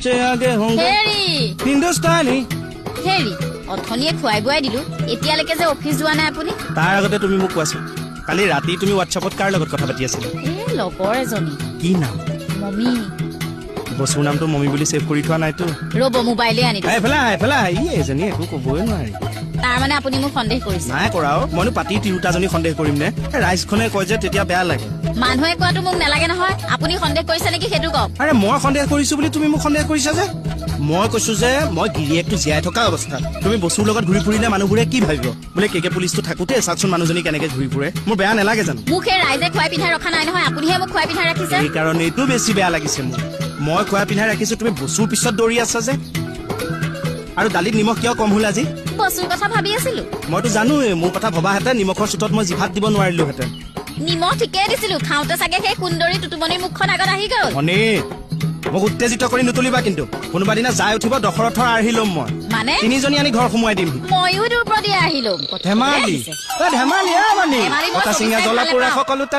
बच्चे आगे होंगे हिंदुस्तानी হেৰি অথনিয়ে খুৱাই বুৱাই দিলো এতিয়ালৈকে যে অফিচ যোৱা নাই আপুনি তাৰ আগতে তুমি মোক কোৱাছো কালি ৰাতি তুমি হোৱাটছআপত কাৰ লগত কথা পাতি আছিলা লগৰ এজনী কি নাম মমি বসুৰ নামটো মমি বুলি সেভ কৰি থোৱা নাইতো ৰব মোবাইলে আনি এফালে ই এজনী একো ক'বই নোৱাৰি তাৰ মানে আপুনি মোক সন্দেহ কৰিছে নাই কৰাও মইনো পাতি তিৰোতাজনী সন্দেহ কৰিম নে ৰাইজখনে কয় যে তেতিয়া বেয়া লাগে মানুহে কোৱাটো মোক নালাগে নহয় আপুনি সন্দেহ কৰিছে নেকি সেইটো কওক আৰে মই সন্দেহ কৰিছো বুলি তুমি মোক সন্দেহ কৰিছা যে মই কৈছো যে মই গিৰিয়েকটো জীয়াই থকা অৱস্থাত তুমি বসুৰ লগত ঘূৰি ফুৰিলে মানুহবোৰে কি ভাবিব বোলে কেকে পুলিচটো থাকোতে চাচোন মানুহজনী কেনেকে ঘূৰি ফুৰে মোৰ বেয়া নালাগে জানো মোক সেই ৰাইজে খুৱাই পিন্ধাই ৰখা নাই নহয় আপুনিহে মোক খুৱাই পিন্ধাই ৰাখিছে সেইকাৰণে এইটো বেছি বেয়া লাগিছে মোৰ মই খুৱাই পিন্ধাই ৰাখিছো তুমি বসুৰ পিছত দৌৰি আছা যে আৰু দালিত নিমখ কিয় কম হ'ল আজি বসুৰ কথা ভাবি আছিলো মইতো জানোৱে মোৰ কথা ভবাহেঁতেন নিমখৰ চোতত মই জিভাত দিব নোৱাৰিলোহেঁতেন নিমখ ঠিকেই দিছিলো খাওঁতে চাগে সেই সুন্দৰী টুটুমনিৰ মুখখন আগত আহি গ'ল মনে মোক উত্তেজিত কৰি নতুলিবা কিন্তু কোনোবা দিনা যাই উঠিব দশৰথৰ আৰ্হি ল'ম মই মানে তিনিজনী আনি ঘৰ সোমোৱাই দিম ময়ো দূৰ পৰা আহিলো ধেমালি ধেমালি চিঙা জ্বলা পোৰা সকলোতে